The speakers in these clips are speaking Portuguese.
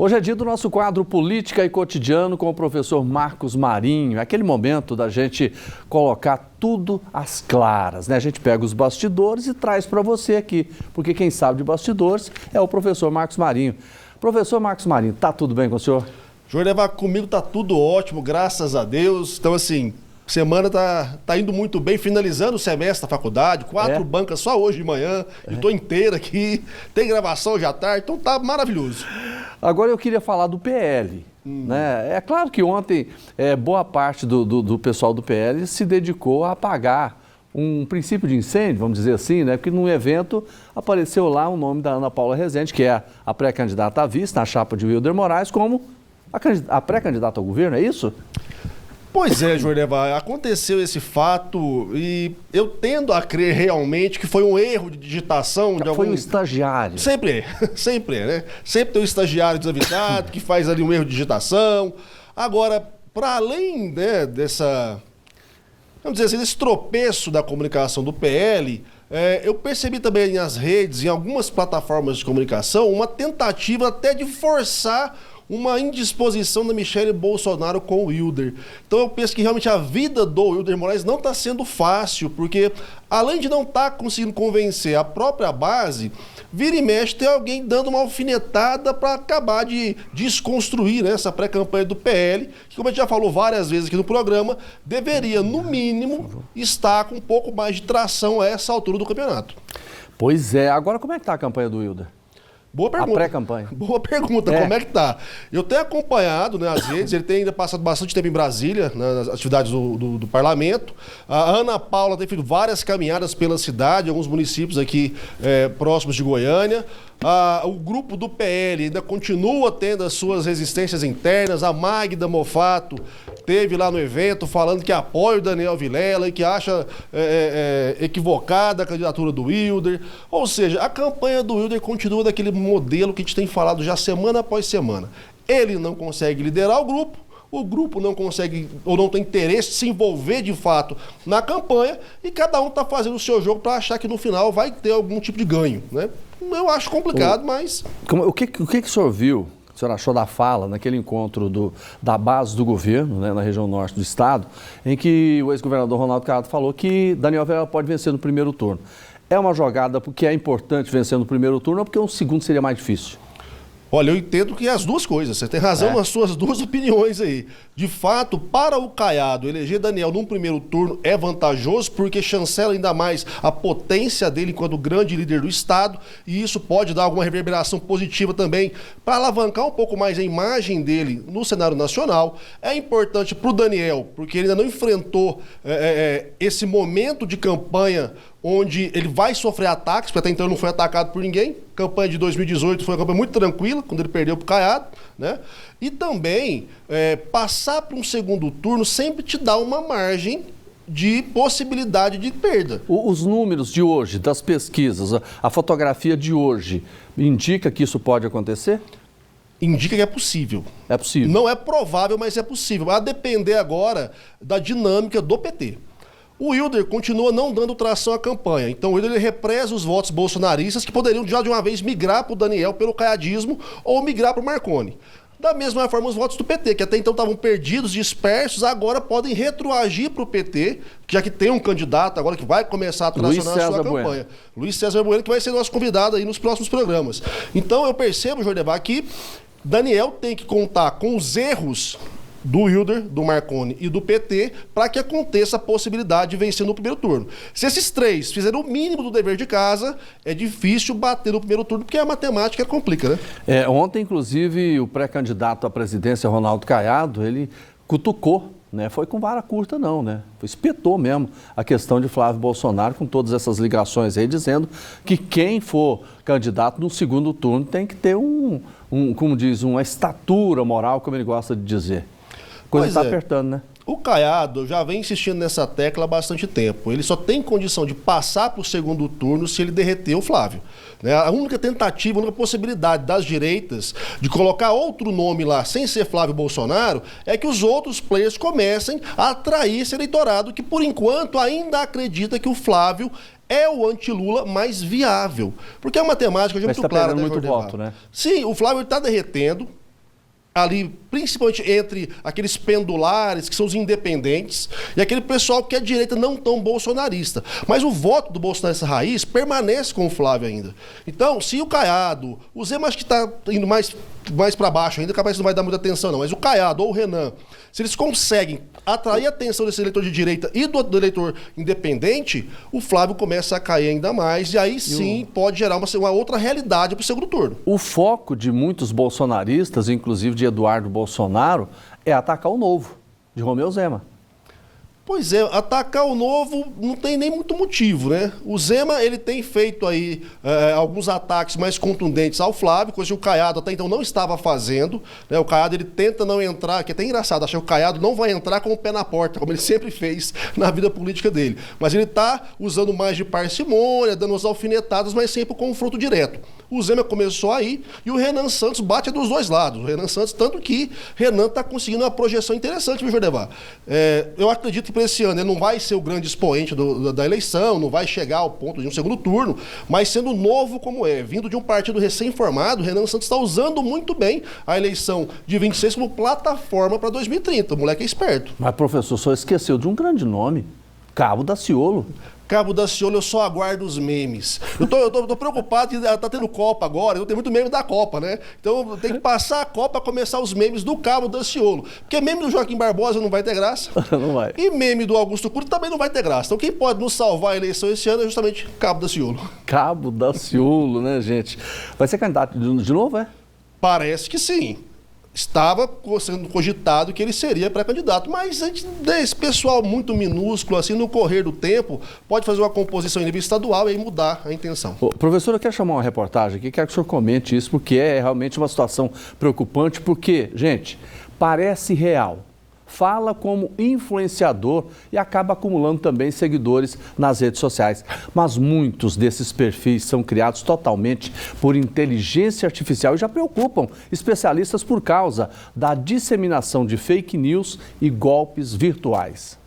Hoje é dia do nosso quadro Política e Cotidiano com o professor Marcos Marinho. É aquele momento da gente colocar tudo às claras, né? A gente pega os bastidores e traz para você aqui, porque quem sabe de bastidores é o professor Marcos Marinho. Professor Marcos Marinho, tá tudo bem com o senhor? Jorneva, comigo tá tudo ótimo, graças a Deus. Então, assim, semana tá indo muito bem, finalizando o semestre da faculdade, 4 bancas só hoje de manhã, eu tô inteiro aqui, tem gravação hoje à tarde, então tá maravilhoso. Agora eu queria falar do PL. Né? É claro que ontem boa parte do pessoal do PL se dedicou a apagar um princípio de incêndio, vamos dizer assim, né? Porque num evento apareceu lá o nome da Ana Paula Rezende, que é a pré-candidata a vice na chapa de Wilder Moraes, como a pré-candidata ao governo, é isso? Pois é, Jorneva, aconteceu esse fato e eu tendo a crer realmente que foi um erro de digitação de algum... Foi um estagiário. Sempre é, né? Sempre tem um estagiário desavisado que faz ali um erro de digitação. Agora, para além, né, vamos dizer assim, desse tropeço da comunicação do PL, eu percebi também nas redes, em algumas plataformas de comunicação, uma tentativa até de forçar uma indisposição da Michele Bolsonaro com o Wilder. Então eu penso que realmente a vida do Wilder Moraes não está sendo fácil, porque além de não estar conseguindo convencer a própria base, vira e mexe tem alguém dando uma alfinetada para acabar de desconstruir, né, essa pré-campanha do PL, que, como a gente já falou várias vezes aqui no programa, deveria, no mínimo, estar com um pouco mais de tração a essa altura do campeonato. Pois é. Agora, como é que está a campanha do Wilder? Boa pergunta. A pré-campanha. Boa pergunta, como é que tá? Eu tenho acompanhado, né, as redes, ele tem ainda passado bastante tempo em Brasília, nas atividades do parlamento. A Ana Paula tem feito várias caminhadas pela cidade, alguns municípios aqui próximos de Goiânia. O grupo do PL ainda continua tendo as suas resistências internas. A Magda Mofato esteve lá no evento falando que apoia o Daniel Vilela e que acha equivocada a candidatura do Wilder. Ou seja, a campanha do Wilder continua daquele modelo que a gente tem falado já semana após semana. Ele não consegue liderar o grupo não consegue ou não tem interesse de se envolver de fato na campanha e cada um está fazendo o seu jogo para achar que no final vai ter algum tipo de ganho, né? Eu acho complicado, mas... O que o senhor viu, o senhor achou da fala naquele encontro da base do governo, né, na região norte do estado, em que o ex-governador Ronaldo Caiado falou que Daniel Vilela pode vencer no primeiro turno? É uma jogada porque é importante vencer no primeiro turno ou porque um segundo seria mais difícil? Olha, eu entendo que é as duas coisas, você tem razão nas suas duas opiniões aí. De fato, para o Caiado, eleger Daniel num primeiro turno é vantajoso porque chancela ainda mais a potência dele enquanto grande líder do Estado e isso pode dar alguma reverberação positiva também para alavancar um pouco mais a imagem dele no cenário nacional. É importante para o Daniel, porque ele ainda não enfrentou esse momento de campanha onde ele vai sofrer ataques, porque até então ele não foi atacado por ninguém. A campanha de 2018 foi uma campanha muito tranquila, quando ele perdeu para o Caiado, né? E também passar para um segundo turno sempre te dá uma margem de possibilidade de perda. Os números de hoje, das pesquisas, a fotografia de hoje, indica que isso pode acontecer? Indica que é possível. É possível. Não é provável, mas é possível. Vai depender agora da dinâmica do PT. O Wilder continua não dando tração à campanha. Então o Wilder ele represa os votos bolsonaristas que poderiam já de uma vez migrar para o Daniel pelo caiadismo ou migrar para o Marconi. Da mesma forma, os votos do PT, que até então estavam perdidos, dispersos, agora podem retroagir para o PT, já que tem um candidato agora que vai começar a tracionar a sua campanha. Luiz César Bueno, que vai ser nosso convidado aí nos próximos programas. Então eu percebo, Jorneva, que Daniel tem que contar com os erros do Wilder, do Marconi e do PT para que aconteça a possibilidade de vencer no primeiro turno. Se esses três fizerem o mínimo do dever de casa, é difícil bater no primeiro turno, porque a matemática complica, né? Ontem, inclusive, o pré-candidato à presidência, Ronaldo Caiado, ele cutucou, né? Foi com vara curta não, né? Espetou mesmo a questão de Flávio Bolsonaro com todas essas ligações aí, dizendo que quem for candidato no segundo turno tem que ter como diz, uma estatura moral, como ele gosta de dizer. Coisa está apertando, né? O Caiado já vem insistindo nessa tecla há bastante tempo. Ele só tem condição de passar para o segundo turno se ele derreter o Flávio. A única tentativa, a única possibilidade das direitas de colocar outro nome lá sem ser Flávio Bolsonaro é que os outros players comecem a atrair esse eleitorado que, por enquanto, ainda acredita que o Flávio é o anti-Lula mais viável. Porque a matemática já é muito clara, né, muito voto, né? Sim, o Flávio está derretendo. ali, principalmente entre aqueles pendulares, que são os independentes, e aquele pessoal que é direita não tão bolsonarista. Mas o voto do bolsonarista raiz permanece com o Flávio ainda. Então, se o Caiado, o Zema acho que está indo mais para baixo ainda, capaz que não vai dar muita atenção não, mas o Caiado ou o Renan, se eles conseguem atrair a atenção desse eleitor de direita e do eleitor independente, o Flávio começa a cair ainda mais, e aí sim pode gerar uma outra realidade para o segundo turno. O foco de muitos bolsonaristas, inclusive de Eduardo Bolsonaro, é atacar o Novo, de Romeu Zema. Pois é, atacar o Novo não tem nem muito motivo, né? O Zema, ele tem feito aí alguns ataques mais contundentes ao Flávio, coisa que o Caiado até então não estava fazendo, né? O Caiado, ele tenta não entrar, que é até engraçado, acho que o Caiado não vai entrar com o pé na porta, como ele sempre fez na vida política dele. Mas ele está usando mais de parcimônia, dando as alfinetadas, mas sempre com confronto direto. O Zema começou aí e o Renan Santos bate dos dois lados. O Renan Santos, tanto que Renan está conseguindo uma projeção interessante, viu, Verdevar? Eu acredito que para esse ano ele não vai ser o grande expoente da eleição, não vai chegar ao ponto de um segundo turno, mas sendo novo como vindo de um partido recém-formado, Renan Santos está usando muito bem a eleição de 26 como plataforma para 2030. O moleque é esperto. Mas, professor, só esqueceu de um grande nome, Cabo Daciolo. Cabo Daciolo, eu só aguardo os memes. Eu tô preocupado que tá tendo Copa agora, eu tenho muito meme da Copa, né? Então tem que passar a Copa, começar os memes do Cabo Daciolo. Porque meme do Joaquim Barbosa não vai ter graça. Não vai. E meme do Augusto Cury também não vai ter graça. Então quem pode nos salvar a eleição esse ano é justamente Cabo Daciolo. Cabo Daciolo, né, gente? Vai ser candidato de novo, é? Parece que sim. Estava sendo cogitado que ele seria pré-candidato, mas esse pessoal muito minúsculo, assim, no correr do tempo, pode fazer uma composição em nível estadual e aí mudar a intenção. Professor, eu quero chamar uma reportagem aqui, quero que o senhor comente isso, porque é realmente uma situação preocupante, porque, gente, parece real. Fala como influenciador e acaba acumulando também seguidores nas redes sociais. Mas muitos desses perfis são criados totalmente por inteligência artificial e já preocupam especialistas por causa da disseminação de fake news e golpes virtuais.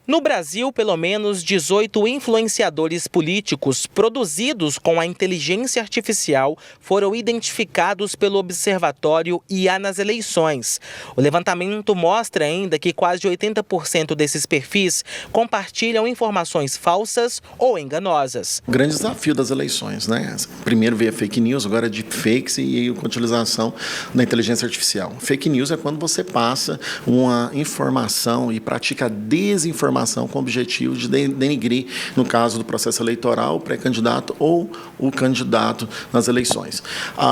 No Brasil, pelo menos 18 influenciadores políticos produzidos com a inteligência artificial foram identificados pelo Observatório IA nas eleições. O levantamento mostra ainda que quase 80% desses perfis compartilham informações falsas ou enganosas. O grande desafio das eleições, né? Primeiro veio a fake news, agora deepfakes e a utilização da inteligência artificial. Fake news é quando você passa uma informação e pratica desinformação com o objetivo de denigrir, no caso do processo eleitoral, o pré-candidato ou o candidato nas eleições.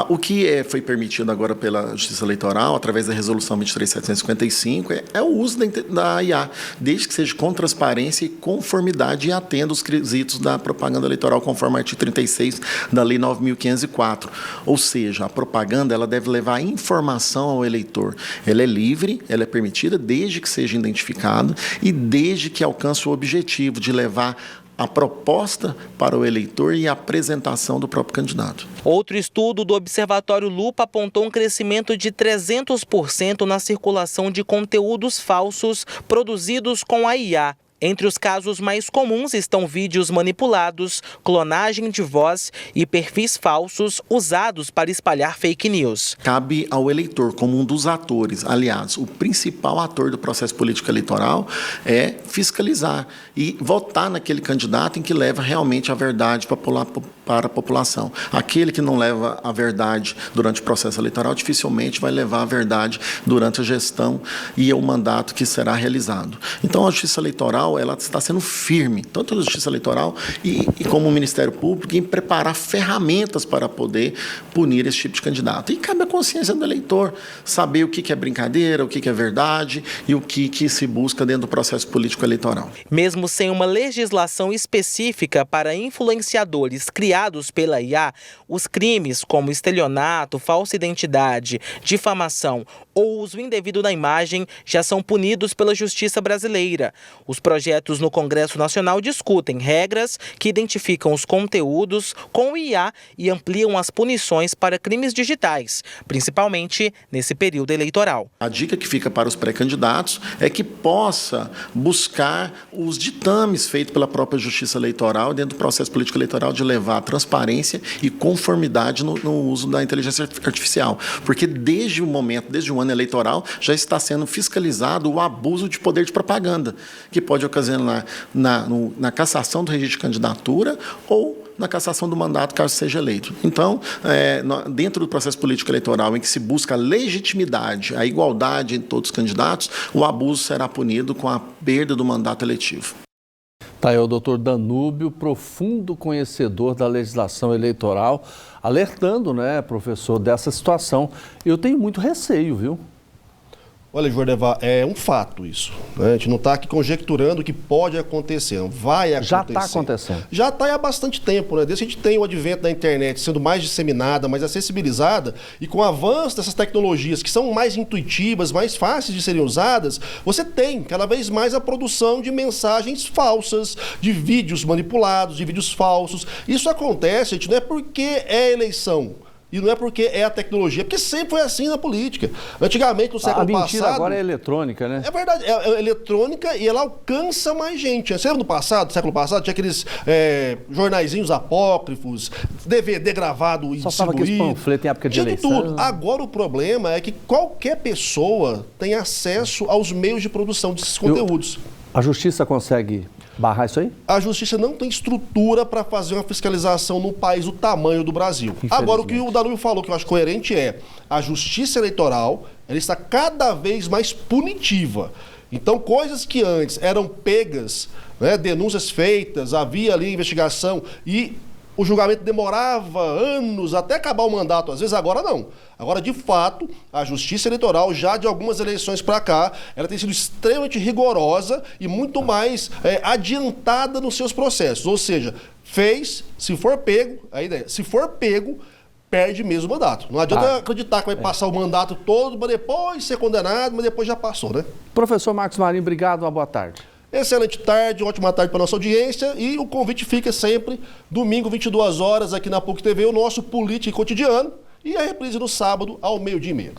O que foi permitido agora pela Justiça Eleitoral, através da Resolução 23.755, é o uso da IA, desde que seja com transparência e conformidade e atenda os requisitos da propaganda eleitoral, conforme o artigo 36 da Lei 9.504. Ou seja, a propaganda ela deve levar informação ao eleitor. Ela é livre, ela é permitida, desde que seja identificada e desde que alcance o objetivo de levar a proposta para o eleitor e a apresentação do próprio candidato. Outro estudo do Observatório Lupa apontou um crescimento de 300% na circulação de conteúdos falsos produzidos com a IA. Entre os casos mais comuns estão vídeos manipulados, clonagem de voz e perfis falsos usados para espalhar fake news. Cabe ao eleitor, como um dos atores, aliás, o principal ator do processo político eleitoral, é fiscalizar e votar naquele candidato em que leva realmente a verdade para a população. Aquele que não leva a verdade durante o processo eleitoral dificilmente vai levar a verdade durante a gestão e o mandato que será realizado. Então, a Justiça Eleitoral ela está sendo firme, tanto a Justiça Eleitoral e como o Ministério Público, em preparar ferramentas para poder punir esse tipo de candidato. E cabe à consciência do eleitor saber o que é brincadeira, o que é verdade e o que se busca dentro do processo político eleitoral. Mesmo sem uma legislação específica para influenciadores criados pela IA, os crimes como estelionato, falsa identidade, difamação ou uso indevido da imagem já são punidos pela Justiça brasileira. Os projetos no Congresso Nacional discutem regras que identificam os conteúdos com IA e ampliam as punições para crimes digitais, principalmente nesse período eleitoral. A dica que fica para os pré-candidatos é que possa buscar os ditames feitos pela própria Justiça Eleitoral dentro do processo político eleitoral de levar transparência e conformidade no uso da inteligência artificial. Porque desde o ano eleitoral, já está sendo fiscalizado o abuso de poder de propaganda, que pode ocasionar na cassação do registro de candidatura ou na cassação do mandato, caso seja eleito. Então, dentro do processo político eleitoral, em que se busca a legitimidade, a igualdade entre todos os candidatos, o abuso será punido com a perda do mandato eletivo. Tá aí o doutor Danúbio, profundo conhecedor da legislação eleitoral, alertando, né, professor, dessa situação. Eu tenho muito receio, viu? Olha, Jordevar, é um fato isso, né? A gente não está aqui conjecturando o que pode acontecer, não vai acontecer. Já está acontecendo. Já está há bastante tempo, né? Desde que a gente tem o advento da internet sendo mais disseminada, mais acessibilizada, e com o avanço dessas tecnologias que são mais intuitivas, mais fáceis de serem usadas, você tem cada vez mais a produção de mensagens falsas, de vídeos manipulados, de vídeos falsos. Isso acontece, gente, não é porque é eleição. E não é porque é a tecnologia, porque sempre foi assim na política. Antigamente, no século passado... A mentira agora é eletrônica, né? É verdade, é eletrônica e ela alcança mais gente. Você lembra no século passado, tinha aqueles jornaizinhos apócrifos, DVD gravado e distribuído. Só tava aqueles panfletos em época de eleição. Tinha de tudo. Agora o problema é que qualquer pessoa tem acesso aos meios de produção desses conteúdos. A justiça consegue barrar isso aí? A justiça não tem estrutura para fazer uma fiscalização num país do tamanho do Brasil. Agora, o que o Danúbio falou, que eu acho coerente, é a justiça eleitoral ela está cada vez mais punitiva. Então, coisas que antes eram pegas, né, denúncias feitas, havia ali investigação e o julgamento demorava anos até acabar o mandato, às vezes agora não. Agora, de fato, a justiça eleitoral, já de algumas eleições para cá, ela tem sido extremamente rigorosa e muito mais adiantada nos seus processos. Ou seja, se for pego, a ideia, se for pego, perde mesmo o mandato. Não adianta acreditar que vai passar o mandato todo para depois ser condenado, mas depois já passou, né? Professor Marcos Marinho, obrigado, uma boa tarde. Excelente tarde, ótima tarde para a nossa audiência e o convite fica sempre domingo, 22 horas, aqui na PUC TV, o nosso Política Cotidiano e a reprise no sábado ao 12:30.